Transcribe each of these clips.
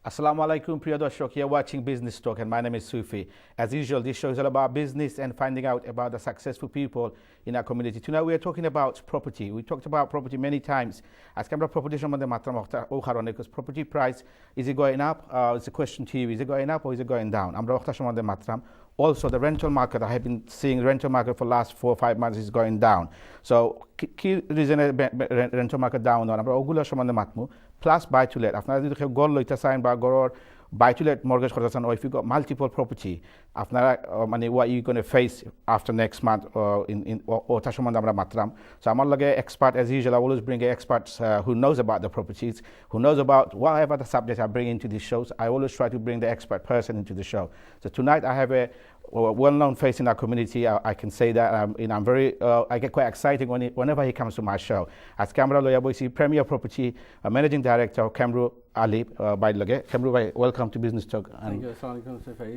Assalamu alaikum, Priya Darshak. You're watching Business Talk, and my name is Sufi. As usual, this show is all about business and finding out about the successful people in our community. Tonight, we are talking about property. We talked about property many times. As camera property, because property price, is it going up? It's a question to you. Is it going up or is it going down? Also, the rental market, I have been seeing the rental market for the last 4 or 5 months is going down. So, key reason rental market down, plus buy to let. After you have goal loita sign by goror buy to let mortgage or if you got multiple property, after money what you going to face after next month in matram. So I'm like an expert as usual. I always bring experts who knows about the properties, who knows about whatever the subject I bring into these shows. I always try to bring the expert person into the show. So tonight I have a well-known face in our community. I can say that, I'm very. I get quite excited whenever he comes to my show. As Camera Lawyer Boise Premier Property Managing Director Kamru Ali by Lage. Kamru, welcome to Business Talk. Thank you. It's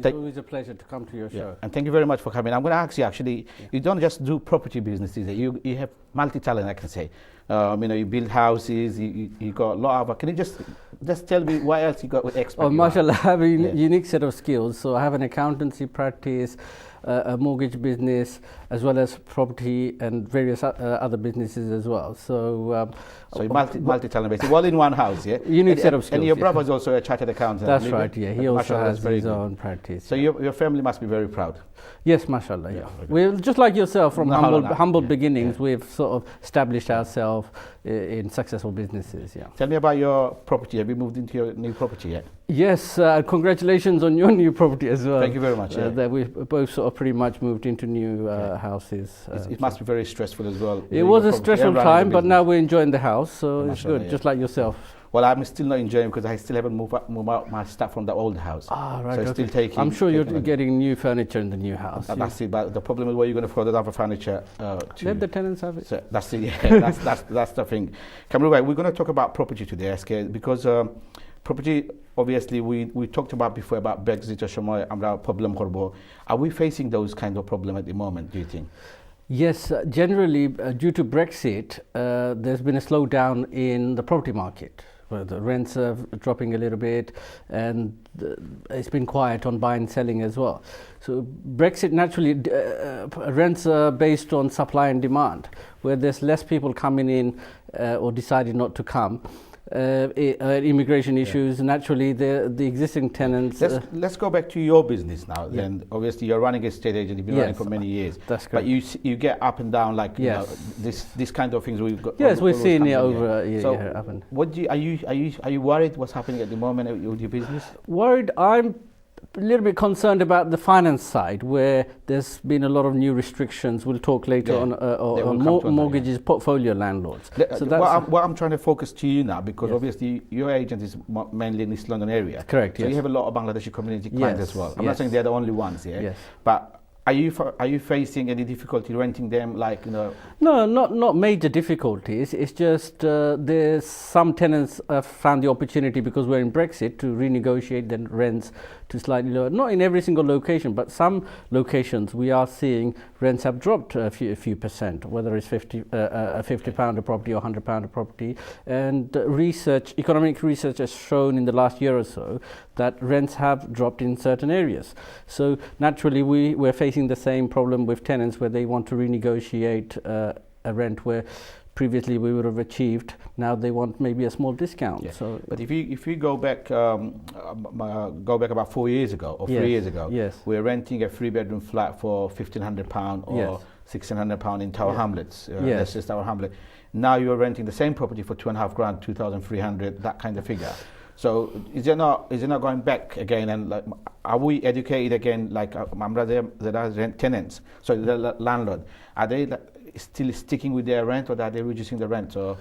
always a pleasure to come to your show. And thank you very much for coming. I'm going to ask you actually. You don't just do property businesses. You have multi-talent, I can say. You build houses. You got a lot of. Can you just tell me what else you got with expert? Oh, mashallah, I have a unique set of skills. So I have an accountancy practice, a mortgage business, as well as property and various other businesses as well. So you're multi-talent basically, all in one house, yeah? Unique set of skills. And your brother is also a chartered accountant. That's right, yeah. He also has his own practice. So your family must be very proud. Yes, mashallah, yeah. We're just like yourself, from humble beginnings, we've sort of established ourselves in successful businesses, yeah. Tell me about your property. Have you moved into your new property yet? Yes, congratulations on your new property as well. Thank you very much. That we've both sort of pretty much moved into new houses. It must be very stressful as well. It was a stressful time, but now we're enjoying the house, so it's good, just like yourself. Well, I'm still not enjoying because I still haven't moved out my stuff from the old house. Right. So it's still taking. I'm sure you're getting new furniture in the new house. That's it. But the problem is where you're going to throw the other furniture. Let the tenants have it. So that's it. Yeah, that's the thing. Kamru, we're going to talk about property today, because property. Obviously, we talked about before about Brexit or problem. Are we facing those kind of problem at the moment? Do you think? Yes, generally due to Brexit, there's been a slowdown in the property market. Where the rents are dropping a little bit, and it's been quiet on buying and selling as well. So Brexit naturally, rents are based on supply and demand. Where there's less people coming in or deciding not to come, immigration issues, naturally the existing tenants. Let's go back to your business now. Yeah. Then obviously you're running a estate agent. You've been running for many years. That's correct. But you get up and down like this kind of things we've got. Yes, we've seen it over a so year happen. Are you worried what's happening at the moment with your business? Worried. I'm a little bit concerned about the finance side, where there's been a lot of new restrictions. We'll talk later on mortgages, portfolio landlords. So what I'm trying to focus to you now, because obviously your agent is mainly in East London area. Correct. So you have a lot of Bangladeshi community clients as well. I'm not saying they're the only ones, Yes. But are you facing any difficulty renting them, No, not major difficulties. It's just there's some tenants found the opportunity, because we're in Brexit, to renegotiate the rents to slightly lower. Not in every single location, but some locations we are seeing rents have dropped a few percent, whether it's £50 a property or £100 a property. And economic research has shown in the last year or so that rents have dropped in certain areas. So naturally we're facing the same problem with tenants, where they want to renegotiate a rent where previously we would have achieved. Now they want maybe a small discount. Yeah. So, but if you go back about 4 years ago or 3 years ago, we were renting a 3-bedroom flat for £1,500 or £1,600 in Tower Hamlets. That's just Tower Hamlet. Now you're renting the same property for £2.5 grand, 2,300, that kind of figure. So is it not going back again, and are we educated again, there are tenants, so the landlord, are they still sticking with their rent, or are they reducing the rent? Or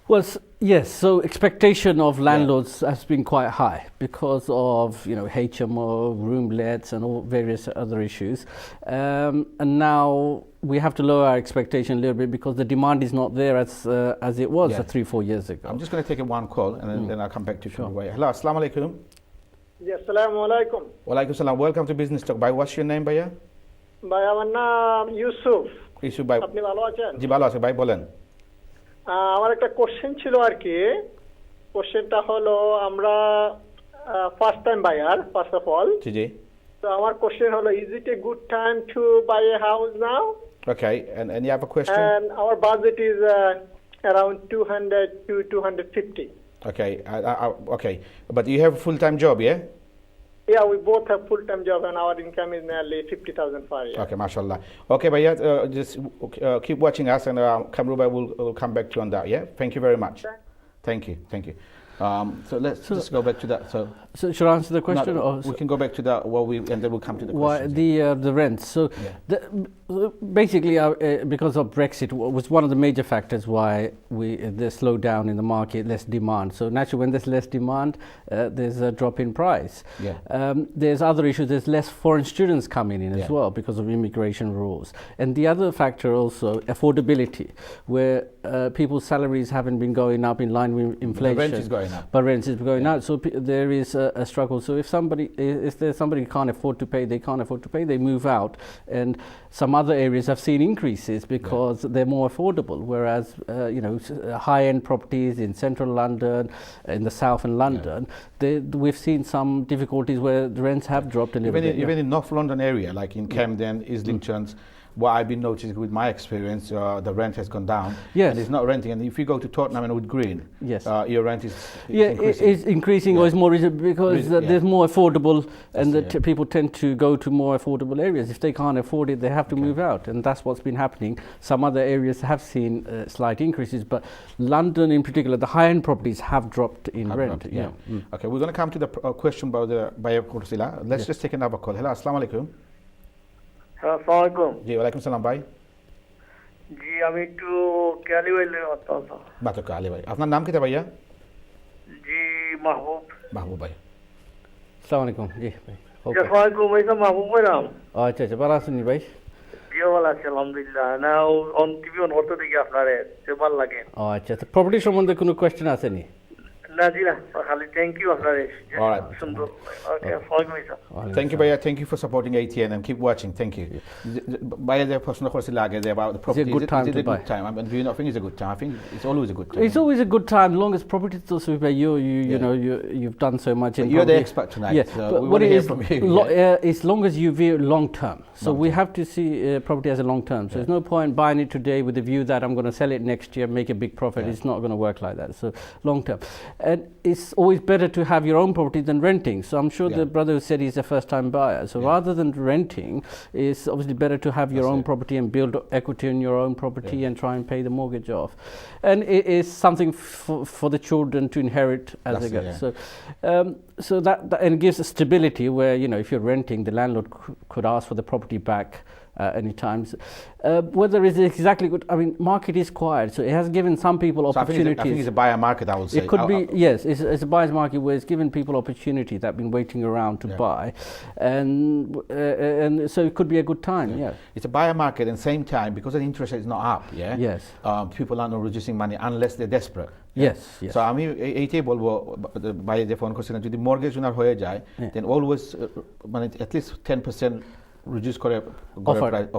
well, yes. So expectation of landlords has been quite high because of HMO, room lets, and all various other issues. And now we have to lower our expectation a little bit, because the demand is not there as it was 3-4 years ago. I'm just going to take one call, and then I'll come back to you. Sure. Hello, assalamu alaikum. Yes, assalamu alaikum. Wa alaikum salam. Welcome to Business Talk. Bhai, what's your name, bhaiya? Bhai, আমার নাম ইউসুফ। ইউসুফ ভাই, আপনি ভালো আছেন? জি ভালো আছি ভাই, বলেন। আমার একটা কোশ্চেন ছিল আর কি। কোশ্চেনটা হলো, আমরা first time buyer, first of all. G G So our question holo, is it a good time to buy a house now? Okay, and you have a question? And our budget is around 200 to 250. Okay, okay, but you have a full-time job, yeah? Yeah, we both have full-time job and our income is nearly 50,000 per year. Okay, mashallah. Okay, but yeah, just keep watching us, and Kamruba will come back to you on that. Yeah, thank you very much. Thank you, thank you. So let's just go back to that. So should I answer the question? No, or we can go back to that, and then we'll come to the why questions. the rents? So basically, because of Brexit, was one of the major factors why the slowdown in the market, less demand. So naturally, when there's less demand, there's a drop in price. Yeah. There's other issues. There's less foreign students coming in as Yeah. well because of immigration rules. And the other factor also, affordability, where people's salaries haven't been going up in line with inflation. The rent is going up. But rent is going up. So there is a struggle. So if there's somebody who can't afford to pay, they can't afford to pay, they move out. And some other areas have seen increases because they're more affordable. Whereas, high-end properties in central London, in the south in London, we've seen some difficulties where the rents have dropped a little bit. Even in North London area, like in Camden, Islingtons, what I've been noticing with my experience, the rent has gone down. Yes. And it's not renting. And if you go to Tottenham and Wood Green, yes. Your rent is increasing. It's increasing or it's more because there's more affordable, and people tend to go to more affordable areas. If they can't afford it, they have to move out, and that's what's been happening. Some other areas have seen slight increases, but London in particular, the high-end properties have dropped in rent. Okay, we're going to come to the question about the buyer Kursila. Let's just take another call. Hello, assalamu alaikum. আসসালামু আলাইকুম জি ওয়ালাইকুম সালাম ভাই জি আমি একটু ক্যালিওয়েলের অত্যন্ত বাতো আলী ভাই আপনার নাম কি ভাইয়া জি মাহবুব মাহবুব ভাই আসসালামু আলাইকুম জি ভাই আসসালামু আলাইকুম ভাই মাহবুব ভাইরাম আচ্ছা আচ্ছা ভালো আছেন ভাই জি ভালো আছি আলহামদুলিল্লাহ না অন টিভি অন হতে দেখি আপনারে সে ভালো লাগে আচ্ছা তো প্রপার্টি সম্বন্ধে কোনো কোশ্চেন আছে নি না জি না খালি থ্যাংক ইউ আপনারে সুন্দর ওকে Thank you, Bhaiya. Thank you for supporting ATN and keep watching. Thank you. Bhaiya, the person about the property. Is it a good time to buy? Good time? I mean, do you not think it's a good time? I think it's always a good time. It's always a good time, long as property is also by you've done so much. But you're the expert tonight. Yeah, so but we what want to it hear is, from you. as long as you view long term. So we have to see property as a long term. So there's no point buying it today with the view that I'm going to sell it next year, make a big profit. It's not going to work like that. So long term, and it's always better to have your own property than renting. So I'm sure the brother who said he's a first time buyer. So rather than renting, it's obviously better to have your own property and build equity in your own property and try and pay the mortgage off. And it is something for the children to inherit as they go. So that and it gives a stability where, if you're renting, the landlord could ask for the property back any times. Whether it's exactly good, I mean, market is quiet, so it has given some people opportunities. I think it's a buyer market, I would say. It could be, yes, it's a buyer's market where it's given people opportunity that have been waiting around to buy, and so it could be a good time. It's a buyer market, and same time because the interest rate is not up. Yes. People are not reducing money unless they're desperate. Yes. So আমি এইটাই বলবো বাইরে যে phone করছিলেন যদি mortgage ওনার হয়ে যায় দেন always মানে at least 10% reduce করে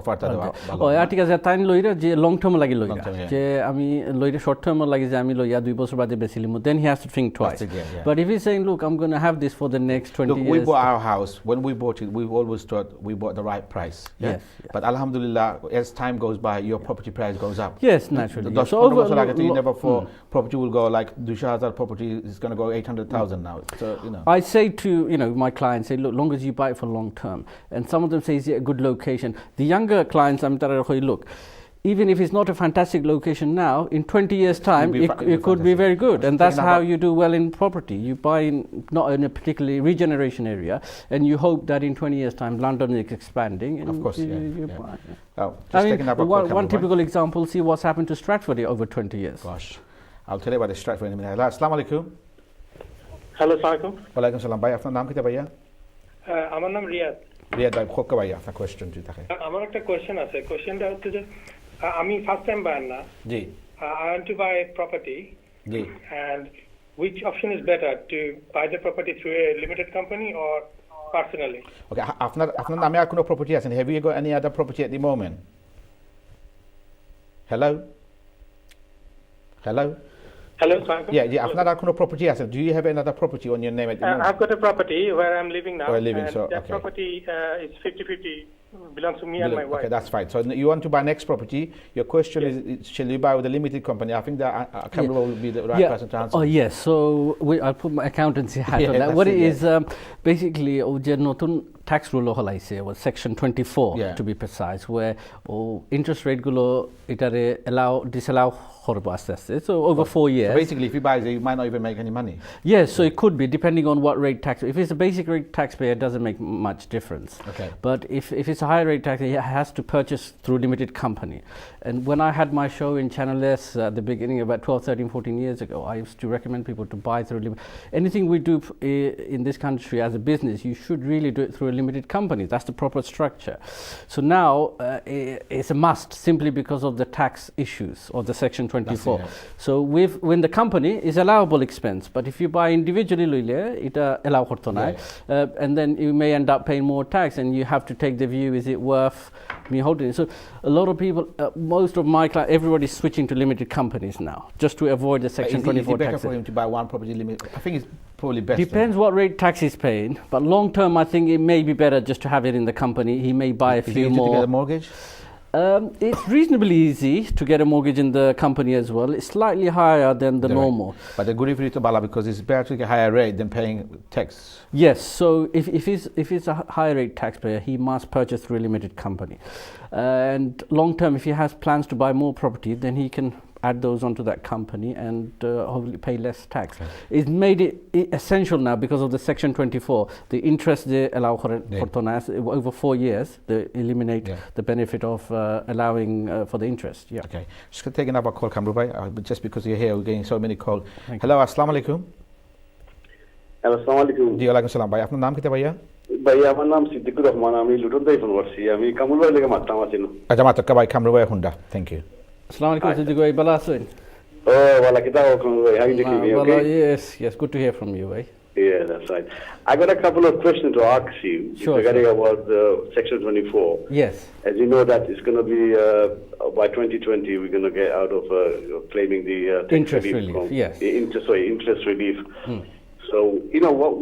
অফারটা দেওয়া ভালো ঠিক আছে তাই লইরা যে লং টার্ম লাগি লইরা যে আমি লইরা শর্ট টার্ম লাগি যে আমি লইয়া 2 বছর বাদে বেচিলিম then he has to think twice. But if he's saying, look, I'm going to have this for the next 20 years. We bought our house. When we bought it, we always thought we bought the right price. Yes. But alhamdulillah, as time goes by, your property price goes up. Yes, naturally. So over you never for property will go like 2,000 property is going to go 800,000 now. So I say to my clients, say, look, long as you buy it for long term, and some of them say, is it a good location? The younger clients, I'm telling look, even if it's not a fantastic location now, in 20 years' time, it could be very good. And that's how you do well in property. You buy not in a particularly regeneration area, and you hope that in 20 years' time, London is expanding. And of course, buy. I mean, one typical example, see what's happened to Stratford over 20 years. Gosh, I'll tell you about the Stratford in a minute. Assalamu alaikum. Hello, Assalamualaikum. Walaikum salam. Bhai, আপনার নাম কি ভাইয়া? আমার নাম রিয়াদ। রিয়াদ ভাই, খোকা ভাই, আপনার কোশ্চেন জি থাকে। আমার একটা কোশ্চেন আছে। কোশ্চেনটা হচ্ছে যে আমি ফার্স্ট টাইম বায়ার না। জি। I want to buy a property. G. And which option is better, to buy the property through a limited company or personally? Okay, আপনার নামে আর কোনো প্রপার্টি আছে? Have you got any other property at the moment? Hello? Hello, Assalamu alaikum. Yeah, আপনার আর কোনো property আছে? Do you have another property on your name at the moment? I've got a property where I'm living now. Where you're living, and so, that okay. property is 50-50, belongs to me and my wife. Okay, that's fine. So you want to buy next property. Your question is, shall you buy with a limited company? I think that Kamrullah will be the right person to answer. Oh, yes. So I'll put my accountancy hat on that. What it is, basically, যে নতুন tax rule হলাইছে was section 24 to be precise, where interest rate গুলো এটারে disallow করব আস্তে আস্তে. So over 4 years. So basically, if you buy it, you might not even make any money. Yes, so it could be depending on what rate tax. If it's a basic rate taxpayer, it doesn't make much difference. Okay. But if it's a higher rate tax, he has to purchase through limited company. And when I had my show in Channel S at the beginning, about 12, 13, 14 years ago, I used to recommend people to buy through anything we do in this country as a business, you should really do it through a limited company. That's the proper structure. So now it's a must simply because of the tax issues of the section 24. So when the company is allowable expense, but if you buy individually, it allow and then you may end up paying more tax, and you have to take the view: is it worth me holding it? So a lot of people, most of my clients, everybody's switching to limited companies now, just to avoid the section 24 tax. Is it better for him to buy one property limit? I think it's probably best. Depends what rate tax he's paying, but long term, I think it may be better just to have it in the company. He may buy a few more. To get a mortgage? It's reasonably easy to get a mortgage in the company as well. It's slightly higher than the normal. But the good if it's Bala, because it's better to get a higher rate than paying tax. Yes, so if he's a higher rate taxpayer, he must purchase through a limited company. And long term, if he has plans to buy more property, then he can add those onto that company and hopefully pay less tax. It's made it essential now because of the section 24. The interest they allow over 4 years, they eliminate the benefit of allowing for the interest. Yeah. Okay. Just going to take another call, Kamrullah, just because you're here, we're getting so many calls. Hello, assalamu alaikum. Hello, assalamu alaikum. Ji alaikum salam. Bhai, আপনার নাম কি ভাইয়া? ভাইয়া আমার নাম সিদ্দিকুর রহমান, আমি Luton থেকে phone করছি। আমি কামরুলের লেগে মারতাম আছিলাম। আচ্ছা, মাত্র ভাই Kamrullah Honda. Thank you. Assalamu alaikum, Siddiq bhai, bala asoin? Oh, wala kita ho Kamrul, how are you doing? Okay? Yes, good to hear from you, bhai. Yeah, that's right. I got a couple of questions to ask you regarding about section 24. Yes. As you know that it's going to be by 2020 we're going to get out of claiming the interest relief. Yes. Interest relief. So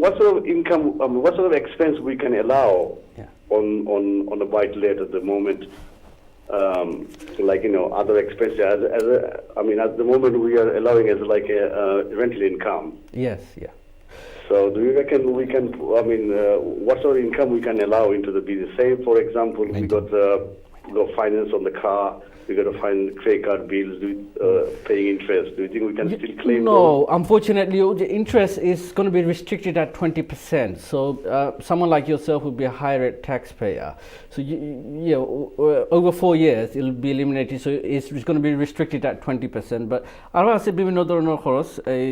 what sort of income, what sort of expense we can allow on the buy-to-let at the moment. Other expenses. At the moment we are allowing as like a rental income. Yes, yeah. So do you reckon we can, what sort of income we can allow into the business? Say, for example, we got finance on the car, we got to find credit card bills, paying interest. Do you think we can still claim No, unfortunately, the interest is going to be restricted at 20%. So someone like yourself would be a higher rate taxpayer. So over 4 years, it will be eliminated. So it's going to be restricted at 20%. But I want to say, বিভিন্ন ধরনের খরচ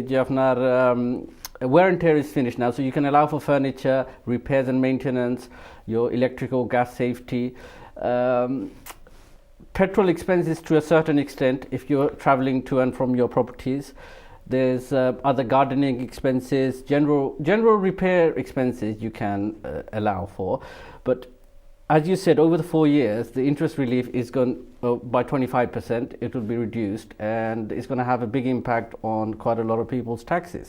যে আপনার wear and tear is finished now, so you can allow for furniture, repairs and maintenance, your electrical, gas safety, petrol expenses to a certain extent if you're traveling to and from your properties. There's other gardening expenses, general repair expenses you can allow for. But as you said, over the 4 years, the interest relief is going by 25%. It will be reduced, and it's going to have a big impact on quite a lot of people's taxes.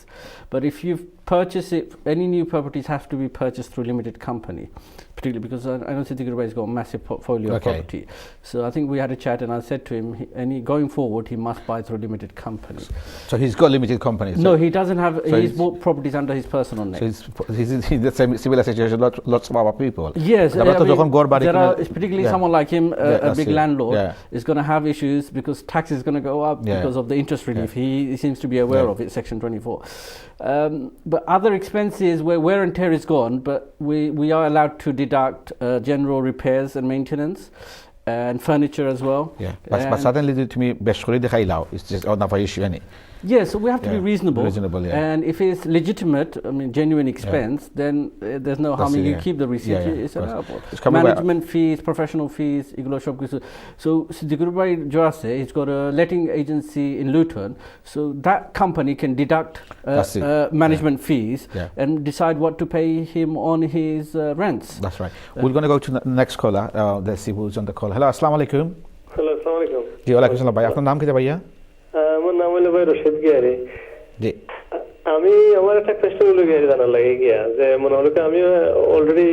But if you purchase it, any new properties have to be purchased through limited company, particularly because I know Siddiq has got a massive portfolio of property. So I think we had a chat, and I said to him, going forward, he must buy through limited company. So he's got limited companies? No, he doesn't have. So he's bought properties under his personal name. So he's in the same similar situation lots of other people. Yes, particularly someone like him, a big landlord, is going to have issues because tax is going to go up because of the interest relief. He seems to be aware of it, section 24. But other expenses where wear and tear is gone, but we are allowed to deduct general repairs and maintenance and furniture as well. Yeah, but suddenly to me, it's just another issue, any. Yes, so we have to be reasonable. Yeah. And if it's legitimate, genuine expense, then there's no harm. You keep the receipt. It's allowable. Management fees, professional fees, so Siddiqur Joase, he's got a letting agency in Luton, so that company can deduct management fees and decide what to pay him on his rents. That's right. We're going to go to the next caller. Let's see who's on the call. Hello, assalamu alaikum. Hello, assalamu alaikum. Ji alaikum salam. Bhai, apna naam kya bhaiya? My নাম হলো ভাই রশিদ গিয়ারি। জি আমি আমার একটা question হলো গিয়ারি জানার লাগে গিয়া যে মনে হলো কি আমি অলরেডি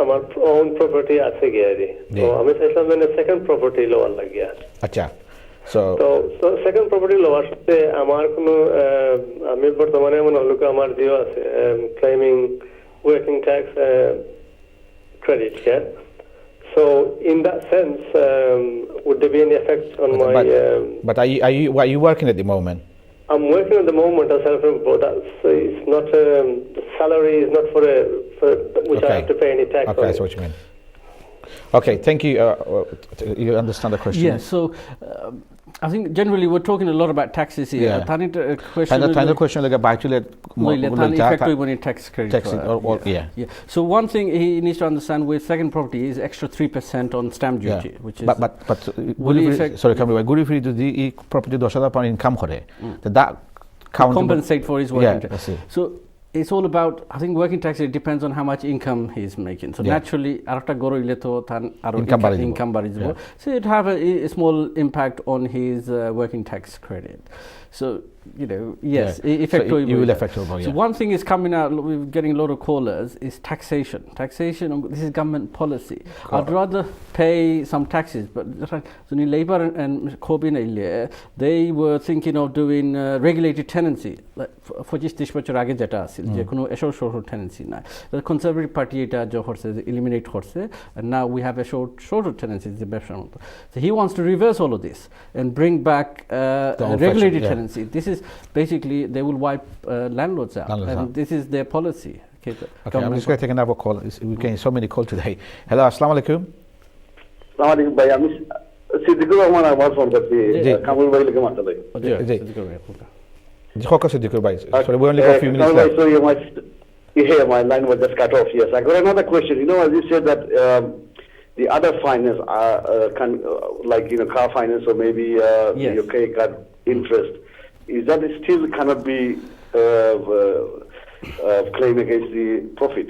আমার ওন প্রপার্টি আছে গিয়ারি, তো আমি চাইছিলাম যে সেকেন্ড প্রপার্টি লওয়ার লাগিয়া। আচ্ছা সো সেকেন্ড প্রপার্টি লওয়ার সাথে আমার কোনো আমি বর্তমানে মনে হলো কি আমার জিও আছে claiming working tax credit, yeah. So in that sense, would there be any effect on my? But are you working at the moment? I'm working at the moment as self-employed. It's not the salary is not for which I have to pay any tax. Okay, that's what you mean. Okay, thank you. You understand the question? Yes. So. I think generally we're talking a lot about taxes here. Yeah. Final question like about tax credit. Yeah. So one thing he needs to understand with second property is extra 3% on stamp duty, which is. But sorry, come on. Good if you do the property $10,000 income করে, that compensate for his working tax. That's it. So it's all about, I think working tax, it depends on how much income he's making. So naturally arata goro ile to tan aro income barijibo, so it have a small impact on his working tax credit. So yes, you will affect over. So one thing is coming out, we're getting a lot of callers, is taxation. This is government policy. I'd rather pay some taxes, but so Labour and Corbyn they were thinking of doing regulated tenancy, like for just this bachor age jeta asil je kono ashore short tenancy na, the Conservative Party eta jo horse eliminate horse, and now we have a short tenancy the best. So he wants to reverse all of this and bring back regulated tenancy. This is basically they will wipe landlords out, and this is their policy. Okay, I'm just going to take another call. We're getting so many calls today. Hello, assalamu alaikum. Assalamu alaikum bhai, ami Siddiqur Rahman আমার phone করছি কামরুল ভাই লেগে মারতে লাগে। জি খোকা সিদ্দিকুর ভাই, sorry we only got a few minutes left. Sorry, my line was just cut off. Yes, I got another question. As you said that the other finance can like car finance or maybe your credit card interest, is that it still cannot be claimed against the profit?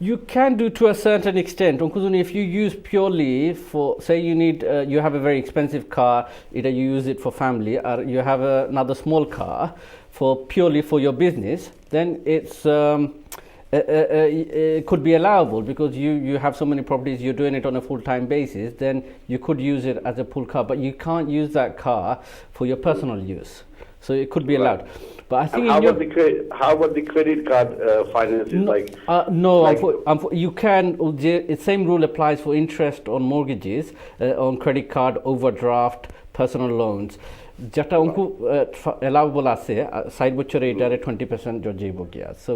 You can do to a certain extent. If you use purely for, say you need, you have a very expensive car, either you use it for family or you have another small car for purely for your business, then it's it could be allowable because you have so many properties, you're doing it on a full-time basis, then you could use it as a pool car, but you can't use that car for your personal use. So it could be allowed. But I think how about the credit card finances? You can. The same rule applies for interest on mortgages, on credit card, overdraft, personal loans. যেটা উনকু allowable আছে side বছরে এটারে 20% জজিব গিয়া, so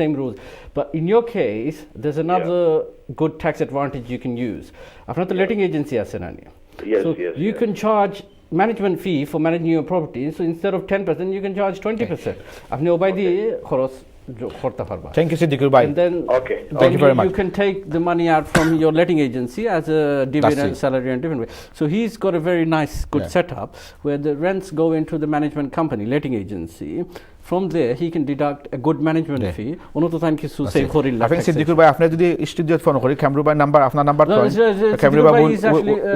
same rules. But in your case there's another good tax advantage you can use. আপনার তো letting agency আছে না নি, so you can charge management fee for managing your property, so instead of 10% you can charge 20%. আপনি ওবাই দিয়ে খরচ করতে পারবা। Thank you Siddiqur bhai. And then thank you very much. You can take the money out from your letting agency as a dividend salary and different way. So he's got a very nice good setup where the rents go into the management company, letting agency. From there he can deduct a good management fee. Onoto thank you so save for I think Siddiqur bhai apne jodi studio phone kori Kamru bhai number apna number Kamru bhai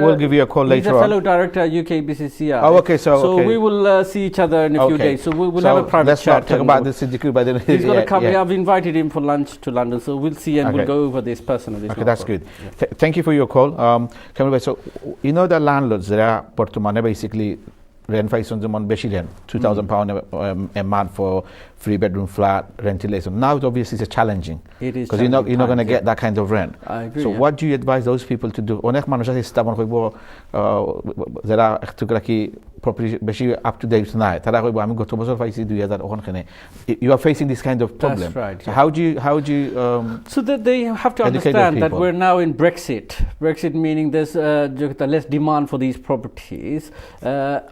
will give you a call later on. He's a fellow director at UK BCCI. Oh okay, so we will see each other in a few days, so we will have a private chat. Let's talk about this Siddiqur bhai then. He's going to come. I've invited him for lunch to London, so we'll see and we'll go over this personally. Okay, that's good. Thank you for your call. Kamru bhai, so the landlords that are Portumane basically rent faison যেমন বেশি rent £2,000 a month for 3-bedroom flat ventilation. Now it obviously is challenging because you're not going to get that kind of rent. I agree, so what do you advise those people to do? অনেক মানুষ আছে স্থাপন কইব যারা একটু কি property বেশি up to date নাই, তারা কইব আমি গত বছর পাইছি 2000 ওখানে। You are facing this kind of problem. That's right. So how do you so that they have to understand that we're now in Brexit meaning there's less demand for these properties,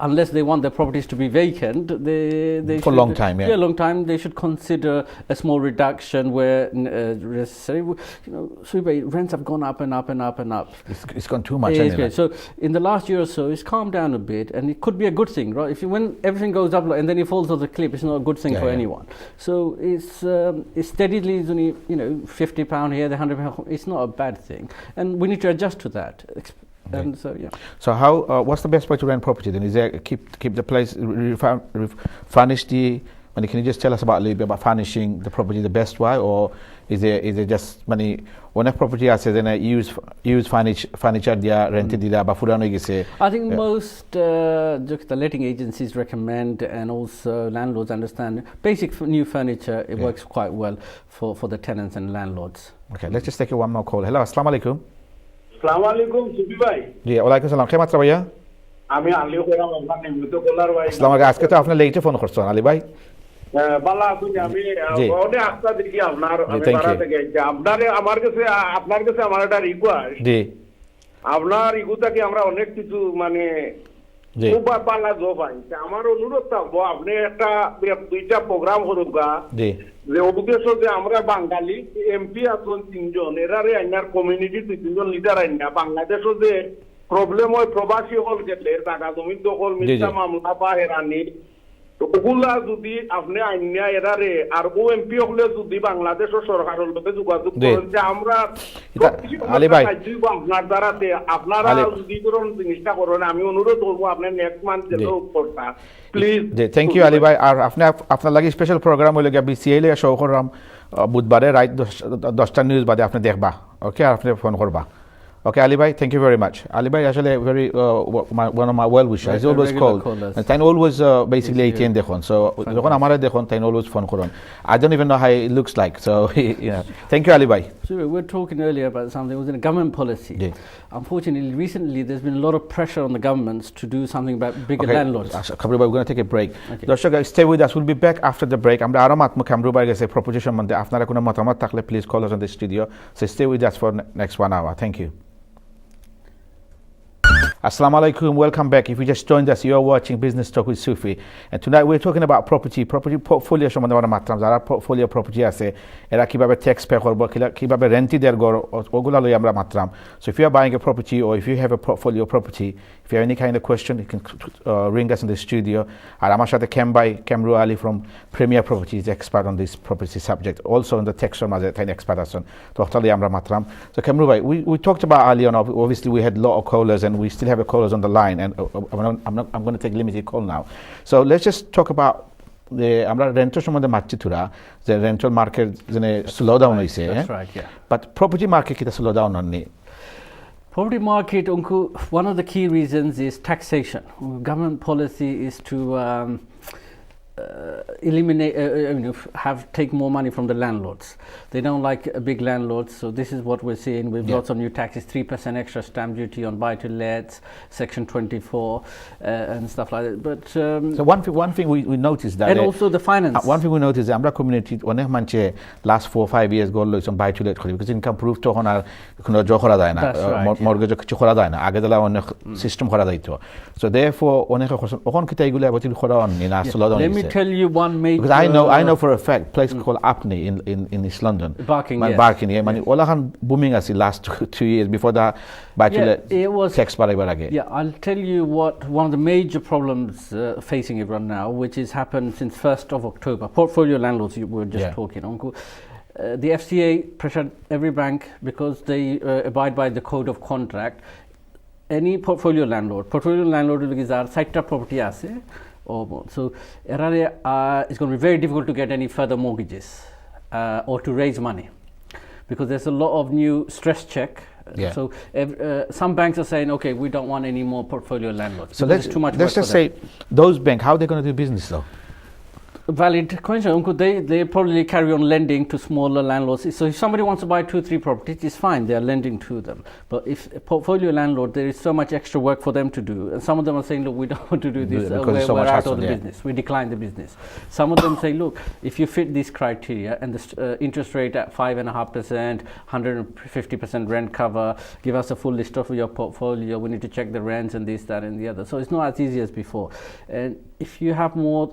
unless they want their properties to be vacant, they for a long time, long time they should consider a small reduction where necessary. So rents have gone up and up and up and up. It's gone too much anyway. So in the last year or so it's calmed down a bit, and it could be a good thing, right? When everything goes up and then it falls off the cliff, it's not a good thing for anyone. So it's steadily only £50 here, the £100. It's not a bad thing, and we need to adjust to that. And so, yeah. So how? What's the best way to rent property then? Is there keep the place furnish the? Can you just tell us about a little bit about furnishing the property the best way, or is it just money? When a property has then use furniture they are rented dida ba purano gise. I think most the letting agencies recommend, and also landlords understand basic new furniture. It works quite well for the tenants and landlords. Okay, let's just take one more call. Hello, assalamu alaikum. Assalamu alaikum, Sufi bhai. जी वालेकुम सलाम क्या मतलब भैया আমি আলী কইরাম আপনার নিয়মিত কলার ভাই আসসালামু আলাইকুম আজকে তো আপনি লেটে ফোন করছেন আলী ভাই বালা আছি আমি ওনে আস্থা দেখি আপনার আমি thank বাড়া you. থেকে আপনারে আপনার কাছে আমার একটা রিকোয়েস্ট জি আপনার ইগুতা কি আমরা অনেক কিছু মানে জি খুব পালা জব পাই আমার অনুরোধ থাকবো আপনি একটা দুইটা প্রোগ্রাম করুন গা জি যে উদ্দেশ্য যে আমরা বাঙালি এমপি আছেন 3 জন এরারে আইনার কমিউনিটি 3 জন লিডার আইনা বাংলাদেশে যে প্রবলেম হয় প্রবাসী হল গেলে টাকা জমি দখল মিথ্যা মামলা বা হেরানি তো ওগুলা যদি আপনি আইনা এরারে আর ও এমপি হলে যদি বাংলাদেশের সরকারের সাথে যোগাযোগ করেন যে আমরা আলী ভাই আপনার দ্বারাতে আপনারা যদি করুন জিনিসটা করেন আমি অনুরোধ করবো আপনার নেক্সট মান্থ যেতে করতা প্লিজ থ্যাংক ইউ আলী ভাই আর আপনি আপনার লাগি স্পেশাল প্রোগ্রাম হইলে গিয়া বিসিআই লে শো করলাম বুধবারে রাত 10টা নিউজ বাদে আপনি দেখবা ওকে আর আপনি ফোন করবা Okay, Ali Bhai, thank you very much. Ali Bhai actually very one of my well wishers. He's always called. And Tain always basically ATN dekhon. So যখন আমারে দেখন Tain always phone koron. I don't even know how it looks like. So thank you Ali Bhai. So we were talking earlier about something. It was in a government policy. Yeah. Unfortunately, recently there's been a lot of pressure on the governments to do something about bigger landlords. Kamru Bhai, we're going to take a break. Dashok guys, stay with us. We'll be back after the break. Amra aro matmo Kamru Bhai gese proposition mande apnara kono matamat থাকলে please call us on the studio. So stay with us for next 1 hour. Thank you. Assalamu alaikum, welcome back. If you just joined us, you are watching Business Talk with Sufi. And tonight we're talking about property portfolio. Our portfolio property আছে এরা কিভাবে tax pay করব কিভাবে রেন্টি দের ঘর ওগুলা লই আমরা মাত্রাম. So if you are buying a property or if you have a portfolio property, if you have any kind of question, you can ring us in the studio. আর আমার সাথে Kamru Ali from Premier Property is expert on this property subject. Also in the tax মাঝে তাই expert আছেন. তো ওটালি আমরা মাত্রাম. So Kamru bhai, we talked about earlier on, obviously we had a lot of callers and we still have a callers on the line, and I'm going to take limited call now. So let's just talk about আমরা রেন্টের সম্বন্ধে মাতছি তোরা যে rental market জেনে slow down হইছে but property market কিটা slow down হয়নি Property market, one of the key reasons is taxation. Government policy is to eliminate, take more money from the landlords. They don't like big landlords, so this is what we're seeing with lots of new taxes, 3% extra stamp duty on buy-to-lets, Section 24, and stuff like that. But so one thing we noticed that, and also the finance. One thing we noticed, the Amra community, অনেক মানুষে last 4-5 years goal লইছেন buy-to-let করে, because income proof তখন আর কোনো জো করা যায় না, mortgage কিছু করা যায় না, আগে দিলা অনেক সিস্টেম করা যাইতো. So therefore অনেক এখন কিতা এগুলা বতিল করা হয়নি না, slow down. Let me tell you one major. Because I know for a fact, place called Atn in East London. Barking, yes. Barking, yeah. Man, all han booming as the last 2 years before that. It was tax barage. Yeah, I'll tell you what one of the major problems facing everyone now, which has happened since 1st of October. Portfolio landlords, you were just talking, Uncle. The FCA pressured every bank because they abide by the code of contract. Any portfolio landlord is our site property asset. So it's going to be very difficult to get any further mortgages or to raise money because there's a lot of new stress check. So some banks are saying, okay, we don't want any more portfolio landlords. So let's just say those banks, how are they going to do business though? Valid question. They probably carry on lending to smaller landlords. So if somebody wants to buy 2-3 properties, it's fine. They are lending to them. But if a portfolio landlord, there is so much extra work for them to do. And some of them are saying, look, we don't want to do this. We're out of the business. We decline the business. Some of them say, look, if you fit these criteria and the interest rate at 5.5%, 150% rent cover, give us a full list of your portfolio. We need to check the rents and this, that, and the other. So it's not as easy as before. And if you have more,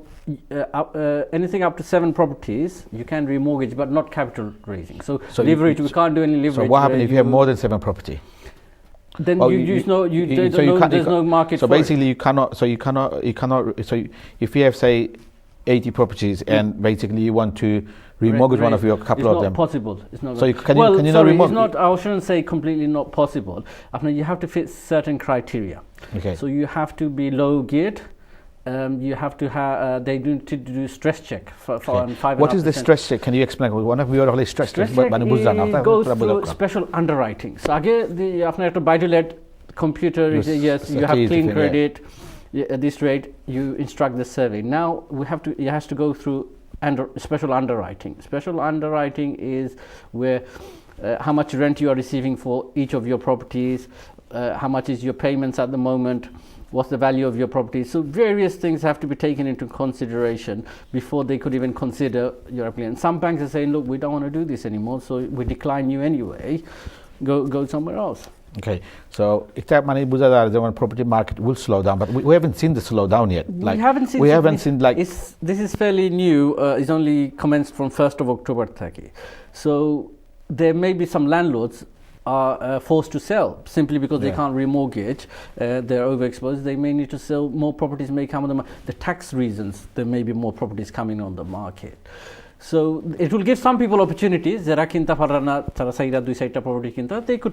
anything up to 7 properties, you can remortgage, but not capital raising. So leverage, we can't do any leverage. So what happens if you have more than 7 property? Then there's no market. So basically, you cannot. So if you have, say, 80 properties and basically you want to remortgage one of your couple of them. It's not possible. It's not. So you, can well, you not sorry, remortgage? it's not. I shouldn't say completely not possible. I mean, you have to fit certain criteria. Okay. So you have to be low geared. You have to have. They need to do stress check for Okay. 5.5%. What is the stress check? Can you explain? One of your stress check. It goes through special underwriting. So again, the after buy to let computer is yes, you have clean credit. At this rate, you instruct the survey. Now we have to. It has to go through special underwriting. Special underwriting is where how much rent you are receiving for each of your properties, how much is your payments at the moment, what's the value of your property. So various things have to be taken into consideration before they could even consider your application. Some banks are saying, look, we don't want to do this anymore, so we decline you anyway. Go somewhere else. Okay, so if that money the property market will slow down, but we haven't seen the slowdown yet. Like we haven't seen like this is fairly new. It's only commenced from 1st of October. So there may be some landlords are forced to sell simply because they can't remortgage. They're overexposed. They may need to sell. More properties may come on the market. The tax reasons there may be more properties coming on the market. So it will give some people opportunities. They could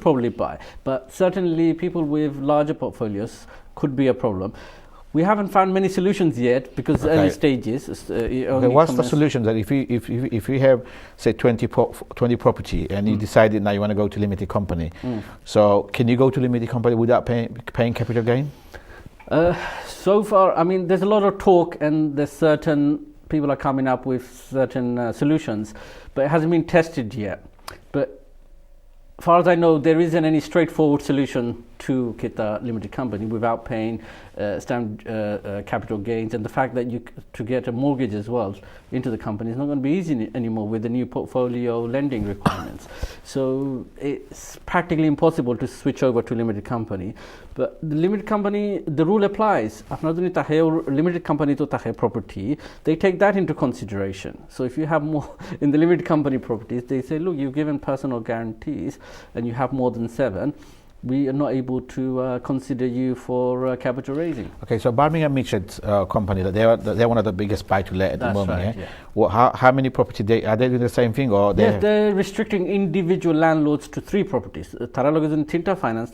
probably buy, but certainly people with larger portfolios could be a problem. We haven't found many solutions yet because early stages. What's the solution that if you have say 20 property and you decided now you want to go to limited company, so can you go to limited company without paying capital gain? So far, I mean, there's a lot of talk and there's certain people are coming up with certain solutions, but it hasn't been tested yet. But as far as I know, there isn't any straightforward solution to get a limited company without paying stamp capital gains, and the fact that to get a mortgage as well into the company is not going to be easy anymore with the new portfolio lending requirements. So it's practically impossible to switch over to limited company. But the limited company, the rule applies. Limited company to property, they take that into consideration. So if you have more in the limited company properties, they say, look, you've given personal guarantees and you have more than 7. We are not able to consider you for capital raising. Okay, so Birmingham Mixed company, they're one of the biggest buy-to-let at the moment. Right, yeah. Well, how many property are they doing the same thing, or yes, they're restricting individual landlords to 3 properties. Taralogazin Tinta Finance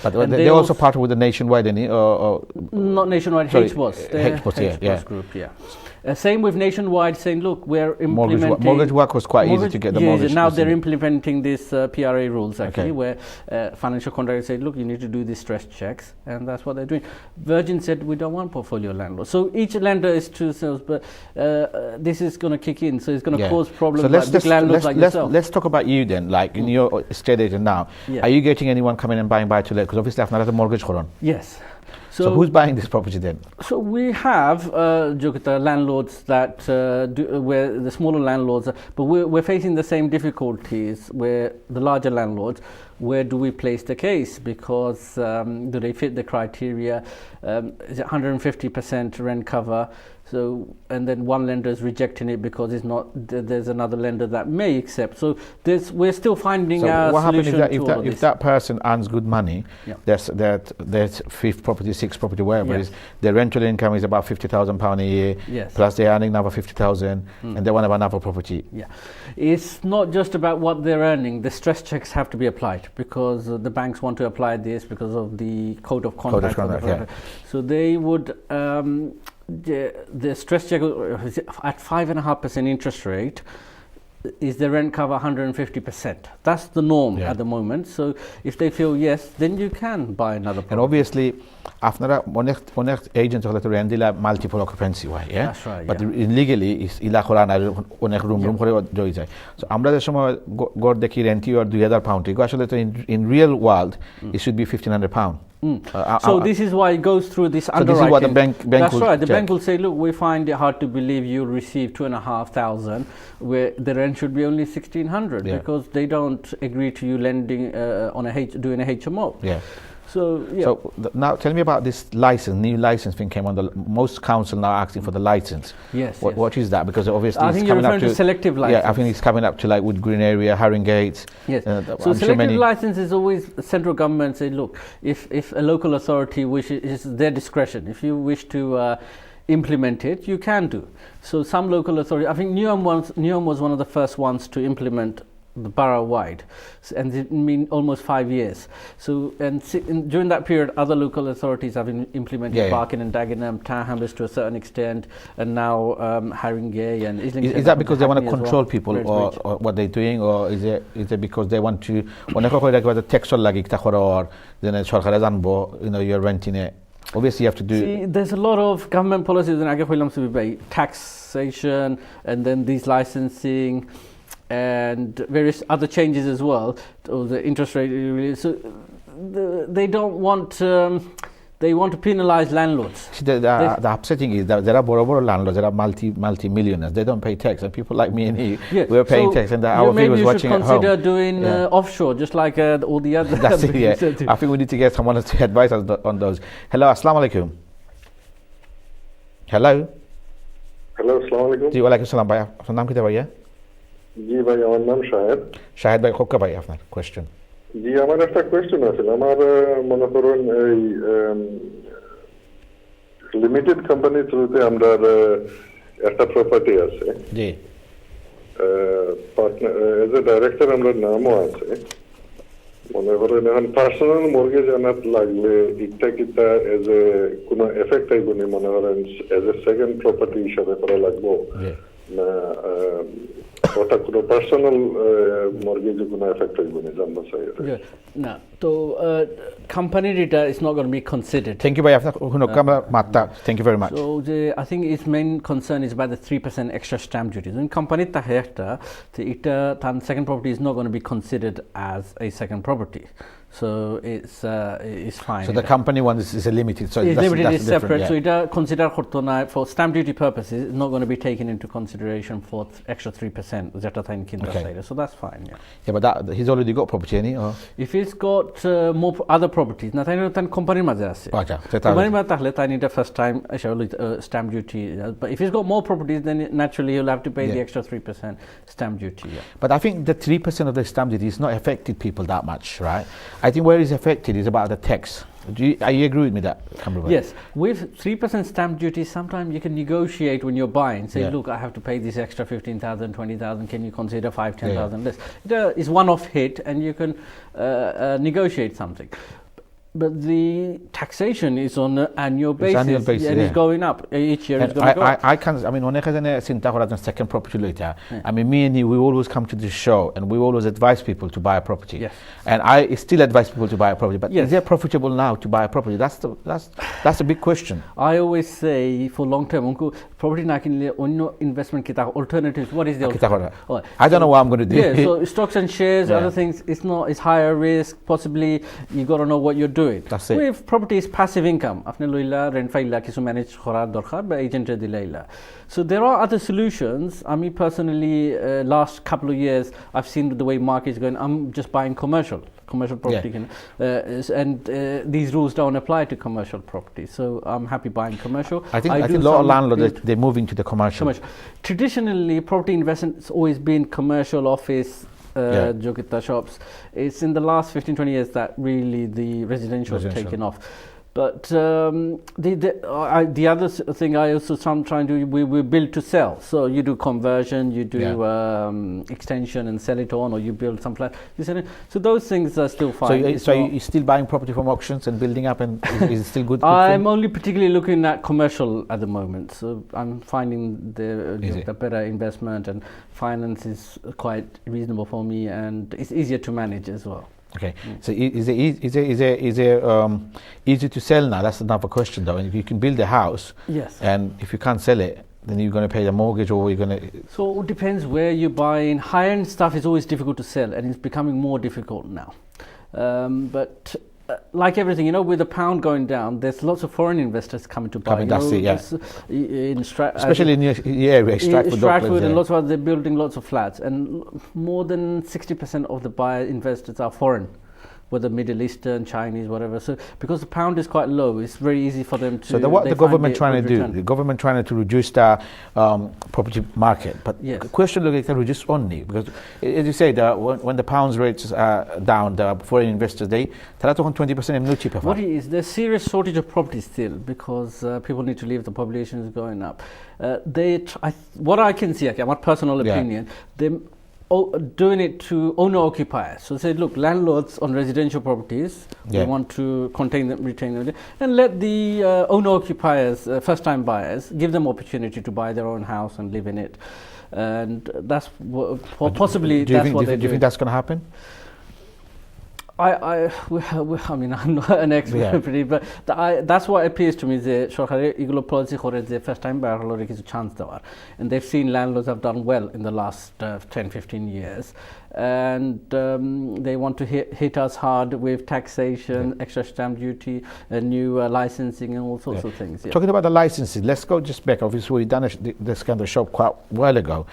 but they're also part with the nationwide, not nationwide. HBOS group, yeah. Same with nationwide, saying, look, we're implementing mortgage work was quite easy to get the mortgage. Now they're implementing this PRA rules actually, where financial contractors say, look, you need to do these stress checks, and that's what they're doing. Virgin said we don't want portfolio landlords. So each lender is to sales, but this is going to kick in, so it's going to cause problems. So let's talk about you then. Like in your estate agent now, are you getting anyone coming and buying buy to let? Because obviously I've not had a mortgage for on. Yes. So who's buying this property then? So we have landlords that where the smaller landlords, but we're facing the same difficulties where the larger landlords. Where do we place the case? Because do they fit the criteria? Is it 150% rent cover? So, and then one lender is rejecting it because it's not. There's another lender that may accept. So we're still finding a solution. What happens if that person earns good money? Yeah. There's 5th property, 6th property, wherever it is. Their rental income is about £50,000 a year. Yes. Plus they're earning another 50,000, and they want to have another property. Yeah, it's not just about what they're earning. The stress checks have to be applied because the banks want to apply this because of the code of conduct. So they would. The stress check at 5.5% interest rate is the rent cover 150%. That's the norm at the moment. So if they feel yes, then you can buy another property. And obviously, after that, one agent will have multiple occupancy, That's right. But legally, is ila Quran room করে জয় যায়. So আমরা যে সময় গড় দেখি রেন্টি or £2,000 আসলে তো in real world it should be £1,500. So this is why it goes through this underwriting. This is what the bank That's will right. The check. bank will say, look, we find it hard to believe you'll receive 2,500, where the rent should be only 1,600 because they don't agree to you lending on doing a HMO. Yeah. So now tell me about this new license thing came on. Most council now asking for the license. Yes. What is that? Because obviously I think you're referring to selective license. Yeah, I think it's coming up to like Wood Green area, Haringey. Yes. So selective license is always central government say, look, if a local authority wishes, it's their discretion. If you wish to implement it, you can do. So some local authority, I think Newham was one of the first ones to implement the borough-wide, and it mean almost 5 years. So during that period, other local authorities have implemented Barking and Dagenham, Tower Hamlets to a certain extent, and now Haringey and Islington. Is that because they want to control people, or what they're doing, or is it because they want to? The tax or then you're renting it. Obviously, you have to do. See, there's a lot of government policies in taxation, and then these licensing, and various other changes as well, or the interest rate. So they don't want. They want to penalize landlords. See, the upsetting is that there are borough landlords, there are multi-millionaires. They don't pay tax, and people like me and you, we're paying tax, and our viewers watching at home. Maybe you should consider doing offshore, just like all the other. That's it. Yeah. I think we need to get someone to advise us on those. Hello, assalamu alaikum. Hello. Hello, assalamu alaikum. जी वालेकुम सलाम भाई, आपका नाम क्या भैया? जी भाई, আমার নাম শাহেদ। শাহেদ ভাই, কোকা ভাই আপনার কোশ্চেন। জি, আমার একটা কোয়েশ্চেন আছে। আমার মনে করুন এই লিমিটেড কোম্পানি থ্রুতে আমরা একটা প্রপার্টি আছে। জি। পার্টনার এজ এ ডাইরেক্টর আমরা নামও আছে। মনে করেন এখন পার্সোনাল মর্গেজ আনাত লাগলে ইটা কিটা এজ এ কোনো এফেক্ট আইবনি, মনে করেন এজ এ সেকেন্ড প্রপার্টি হিসাবে করা লাগবো না ওটা কোনো পার্সোনাল মর্গেজে কোনো এফেক্ট আইবনি, জানতে চাই। না তো company data is not going to be considered. Thank you, thank you very much. So I think its main concern is about the 3% extra stamp duty. In company second property is not going to be considered as a second property. So it's fine. So the company one is a limited. So it's limited, is separate. Yeah. So it consider for stamp duty purposes, it's not going to be taken into consideration for extra 3%. Okay. So that's fine. Yeah, but he's already got property, or if he's got more other properties, na then company maze ase. Company ma tahle tani the first time stamp duty. But if he's got more properties, then naturally he'll have to pay the extra 3% stamp duty. Yeah. But I think the 3% of the stamp duty is not affected people that much, right? I think where it's affected is about the tax. Are you agree with me that? Yes, with 3% stamp duty, sometimes you can negotiate when you're buying. Say, look, I have to pay this extra 15,000, 20,000. Can you consider 5, 10,000 less? It's one-off hit, and you can negotiate something. But the taxation is on an annual basis, and it's going up each year. It's going to go up. I can. I mean, when I second property later, I mean, me and you, we always come to this show, and we always advise people to buy a property. Yes. And I still advise people to buy a property. But is it profitable now to buy a property? That's a big question. I always say for long term, property na kinle onno investment kita alternatives. What is the alternative? I don't know what I'm going to do. Yeah. So stocks and shares, other things. It's higher risk. Possibly you got to know what you're doing. That's it. With property is passive income. Afne loila rent faila kisu manage khorar dorkhar ba agent dilaila. So there are other solutions. I mean personally, last couple of years I've seen the way market is going. I'm just buying commercial property, and these rules don't apply to commercial property. So I'm happy buying commercial. I think a lot of landlords they're moving to the commercial. Traditionally, property investment's always been commercial, office. Jogita shops. It's in the last 15-20 years that really the residential has taken off. But the other thing I also try and do, we build to sell. So you do conversion, you do extension and sell it on, or you build some flat. So those things are still fine. So you're still buying property from auctions and building up, and is it still good? I'm only particularly looking at commercial at the moment. So I'm finding the better investment, and finance is quite reasonable for me, and it's easier to manage as well. Okay, so is it easy to sell now? That's another question, though. And if you can build a house, and if you can't sell it, then you're going to pay the mortgage, or you're going to. So it depends where you buy. In high-end stuff is always difficult to sell, and it's becoming more difficult now. But like everything, with the pound going down, there's lots of foreign investors coming to buy. Especially in your area, Stratford and lots of they're building lots of flats, and more than 60% of the buyer investors are foreign. whether Middle Eastern, Chinese, whatever. So because the pound is quite low, it's very easy for them to. So what the government trying to do? The government trying to reduce the property market, but yes. The question looks like reduce only because, as you say, when the pounds rates are down, the foreign investors they try to 20% no cheaper. What is there's serious shortage of property still because people need to live. The population is going up. What I can see, okay, my personal opinion, they. Doing it to owner-occupiers. So say, look, landlords on residential properties, they want to contain them, retain them, and let the owner-occupiers, first-time buyers, give them opportunity to buy their own house and live in it. And that's possibly do you think think that's going to happen? I mean, I'm not an expert, but that's what appears to me. The policy first time buyer chance there, and they've seen landlords have done well in the last 10-15 years, and they want to hit us hard with taxation, extra stamp duty, new licensing, and all sorts of things. Yeah. Talking about the licensing, let's go just back. Obviously, we've done this kind of show quite a while ago.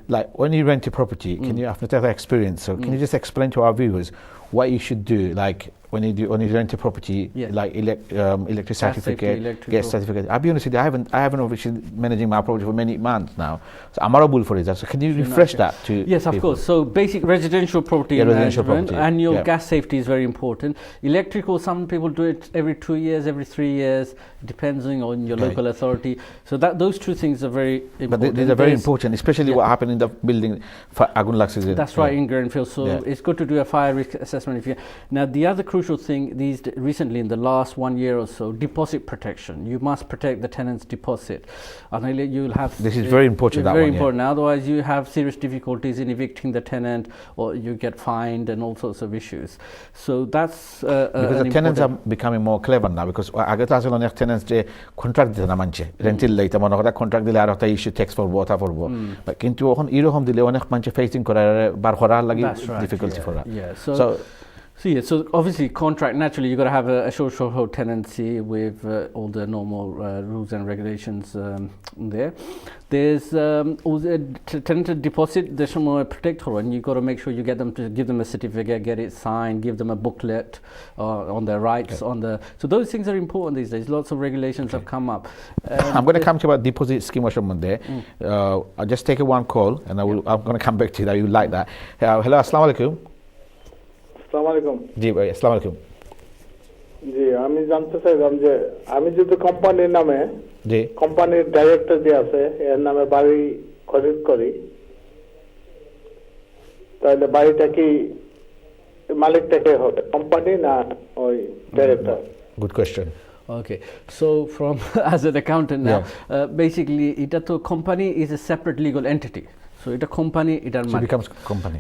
Like when you rent a property, can you after that experience? So can you just explain to our viewers what you should do, like when you rent a property, like electric certificate, gas certificate. I'll be honest with you, I haven't obviously managing my property for many months now, so I'm horrible for it. So can you refresh that to Yes, people? Of course. So basic residential property management, annual gas safety is very important. Electrical, some people do it every 2 years, every 3 years, depending on your local authority. So those two things are very important. But these are very important, especially what happened in the building for Agun Laxis. That's right, in Grenfell. So it's good to do a fire risk assessment. Now, the other crucial thing recently in the last 1 year or so, deposit protection. You must protect the tenant's deposit. You'll have this is very important. Very important. Otherwise, you have serious difficulties in evicting the tenant, or you get fined, and all sorts of issues. So that's because the tenants are becoming more clever now. Because I get as well tenants they contract the manche rental later monogra contract the aro issue tax for water for what. But kintu ohon iro hom dile onek manche facing kora bar khorar lagi difficulty for that. Yeah. So obviously contract, naturally you've got to have a social tenancy with all the normal rules and regulations there. There's tenant deposit, there's some more protector, and you've got to make sure you get them to give them a certificate, get it signed, give them a booklet on their rights. So those things are important these days. Lots of regulations have come up. I'm going to come to about deposit scheme on Monday. I'll just take one call and I'm going to come back to that. You like that. Hello, assalamu alaikum. আসসালামু জি ভাই আসসালামু আলাইকুম জি আমি জানতে চাইলাম যে আমি যদি কোম্পানির নামে জি কোম্পানির ডাইরেক্টর যে আছে এর নামে বাড়ি খরিদ করি তাহলে বাড়িটা কি মালিকটা কে হবে কোম্পানি না ওই director good question Okay, so from as an accountant now, basically এটা তো company is a separate legal entity. So এটা company, so it becomes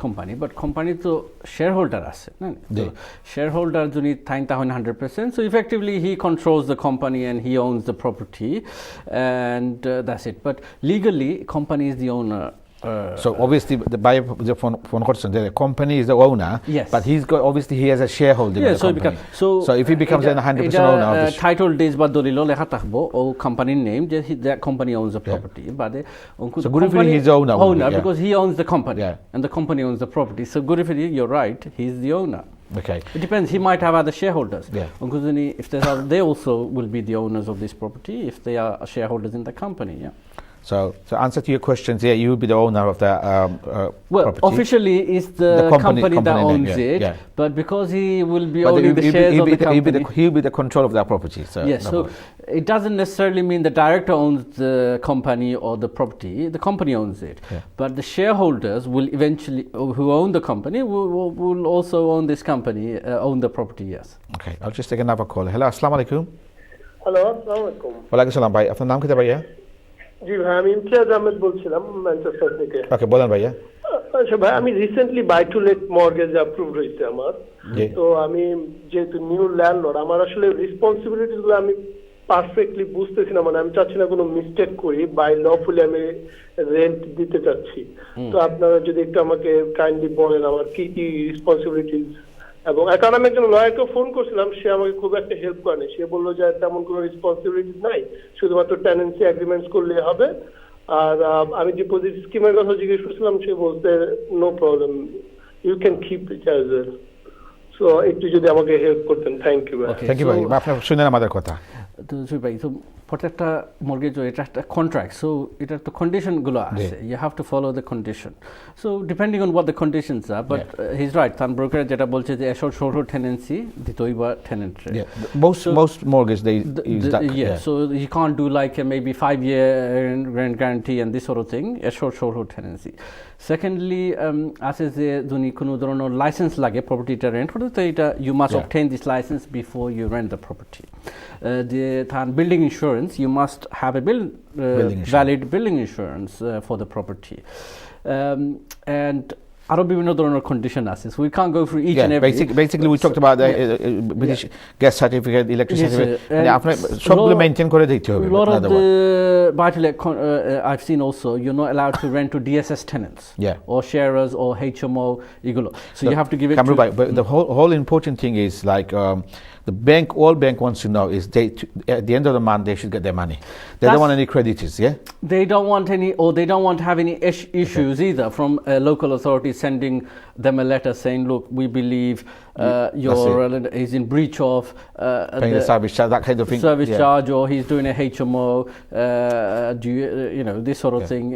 company. But company to shareholder আছে না so shareholder যদি থাকেন তাহলে 100%. So effectively he controls the company and he owns the property, and that's it. But legally company is the owner. So obviously the buyer, the phone question, the company is the owner, but he has a shareholding in the company. So if he becomes a 100% owner of the title deeds বা দলিল লেখা থাকবো ও company name যে that company owns the property, but so good if he's the owner because he owns the company and the company owns the property. So good if you're right, he's the owner. Okay. It depends. He might have other shareholders. If they also will be the owners of this property if they are shareholders in the company. So answer to your questions, you will be the owner of the property. Officially it's the company that owns it, but because he will be owning the shares of the company, he'll be the control of that property. So it doesn't necessarily mean the director owns the company or the property. The company owns it, but the shareholders will eventually, who own the company, will also own this company, own the property. Yes. Okay, I'll just take another call. Hello, assalamu alaikum. Hello, assalamu alaikum. Walaikum salam bhai. Apna naam kya bhaiya? জি ভাই আমি ইমতিয়াজ আহমেদ বলছিলাম Manchester থেকে। ওকে বলেন ভাইয়া। আচ্ছা ভাই আমি recently buy to let mortgage approved হয়েছে আমার। তো আমি যেহেতু নিউ ল্যান্ডলর্ড আমার আসলে রেসপন্সিবিলিটিস গুলো আমি পারফেক্টলি বুঝতেছি না, মানে আমি চাচ্ছি না কোনো মিস্টেক করি, বাই লফুলি আমি রেন্ট দিতে চাচ্ছি। তো আপনারা যদি একটু আমাকে কাইন্ডলি বলেন আমার কি কি রেসপন্সিবিলিটিস, এবং কারণ আমি একজন লয়ারকে ফোন করছিলাম, সে আমাকে খুব একটা হেল্প করেনি। সে বললো যে তেমন কোনো রেসপন্সিবিলিটিস নাই, শুধুমাত্র টেনেন্সি এগ্রিমেন্টস করলে হবে। আর আমি ডিপোজিট স্কিমের কথা জিজ্ঞেস করছিলাম, সে বলতে no problem, you can keep it as well. So একটু যদি আমাকে হেল্প করতেন, থ্যাংক ইউ। থ্যাংক ইউ ভাই, আপনার শুনেন আমাদের কথা। তো ভাই, তো প্রত্যেকটা মর্গেজ এটা একটা কন্ট্রাক্ট, সো এটার তো কন্ডিশনগুলো আছে, you have to follow the condition. So depending on what the conditions are, but he is right, তার ব্রোকার যেটা বলছে যে এসব ছোট টেনেন্সি দিতেই বা টেনেন্টরে। Most mortgage they use that. So you can't do like a maybe 5-year rent guarantee and this sort of thing, a short tenancy. Secondly, আছে যে যদি কোনো ধরনের লাইসেন্স লাগে প্রপার্টিটা রেন্ট করতে, তো এটা you must obtain this license before you rent the property. The building insurance, you must have a valid building insurance for the property. And আরো বিভিন্ন ধরনের কন্ডিশন আছে, so we can't go through each and every. Basically we talked about the British gas certificate, electricity certificate, and আপনার সবগুলো maintain করে দিতে হবে। A lot of the buy-to-let I've seen also, you're not allowed to rent to DSS tenants or sharers or HMO এগুলো, so you have to give it to. But the whole important thing is like the bank, all bank wants to know is at the end of the month they should get their money. They don't want any creditors, They don't want any, or they don't want to have any issues either from local authorities sending them a letter saying, look, we believe your relative is in breach of paying the service charge, that kind of thing. Service charge, or he's doing a HMO, do you know, this sort of thing.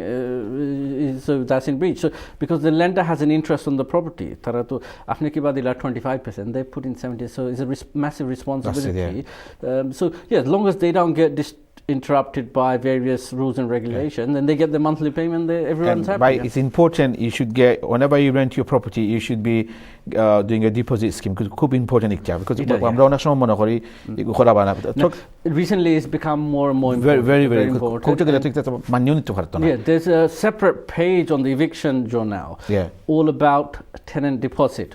So that's in breach. So because the lender has an interest on the property, tara to apni ki badila 25%, they put in 70%, so it's a massive responsibility. So as long as they don't get interrupted by various rules and regulations, and they get the monthly payment, everyone's happy. It's important, you should get, whenever you rent your property, you should be doing a deposit scheme, because খুব important একটা, because আমরা অনেক সময় মনে করি করা বানা। Recently it's become more and more very important. কোথাও গেলে তো এটা মানিয়ে নিতে পারতো না। There's a separate page on the eviction journal all about tenant deposit.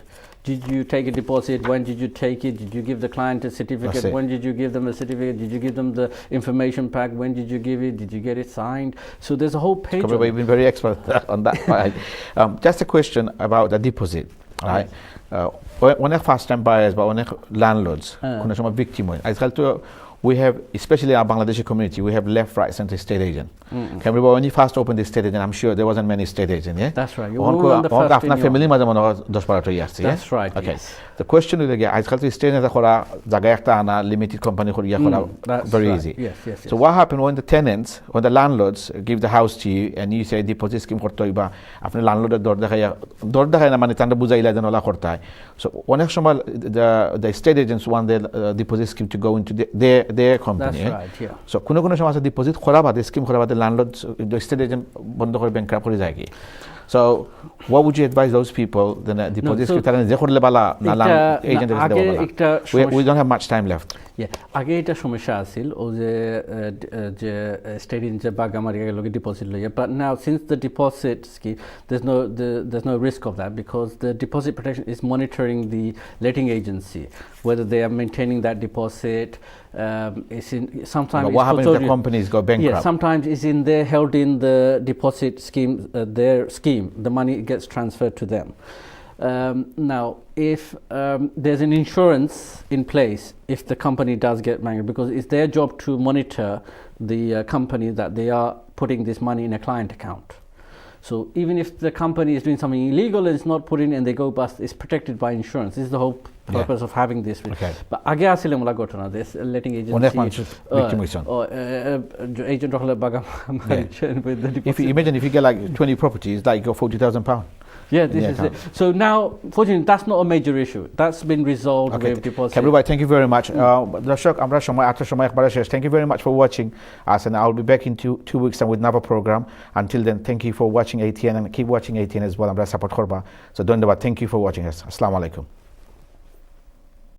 Did you take a deposit? When did you take it? Did you give the client a certificate? When did you give them a certificate? Did you give them the information pack? When did you give it? Did you get it signed? So there's a whole page. We've been very expert on that. Just a question about the deposit, right? When first time buyers, but when landlords, কোনো সময় victim হয়, আজকাল তো we have, especially in our Bangladeshi community, we have left, right, center estate agent. When you first opened the estate agent, I'm sure there wasn't many estate agents, That's right. After family মাঝে মনে হয় 10-12টা years, That's right. Okay. The question is again, আজকাল তো estate agent করা জায়গায় একটা আনা limited company করা very easy. Yes. So what happened when the tenants, when the landlords give the house to you and you say deposit scheme করতে হইবা, আপনি landlord দর দেখায় না, মানে তান্ডা বুঝাইলা যেন ওলা করতে হয়। So অনেক সময় the estate agents want their deposit scheme to go into their company. That's right, So কোনো সময় আছে deposit করা বাদে স্কিম করা বাদে landlords the estate agent বন্ধ করে bankrupt করে যায় কি। So what would you advise those people then deposit scheme তারা নিজে করলে ভালো না agent এর কাছে ভালো? We don't have much time left. আগে এটা সমস্যা আছিল ও যে স্টেট এজেন্ট বা গামারিয়া লগে ডিপোজিট লইয়া, but now since the deposit scheme there's no risk of that, because the deposit protection is monitoring the letting agency whether they are maintaining that deposit. Sometimes what happens if the companies go bankrupt? Sometimes it's in there, held in the deposit scheme, their scheme, the money gets transferred to them. Now, if there's an insurance in place if the company does get bankrupt, because it's their job to monitor the company that they are putting this money in a client account. So even if the company is doing something illegal and it's not put in and they go bust, it's protected by insurance. This is the whole purpose of having this. But আগে আসলে মোলা ঘটনা, this letting agency agent হলে বাগা with the deposit. Imagine if you get like 20 properties, like you got £40,000. This is it. So now, fortunately, that's not a major issue. That's been resolved with deposit. Everybody, thank you very much. Thank you very much for watching us, and I'll be back in two weeks time with another program. Until then, thank you for watching ATN, and keep watching ATN as well. I'm support Khorba. So don't thank you for watching us. Assalamu alaikum.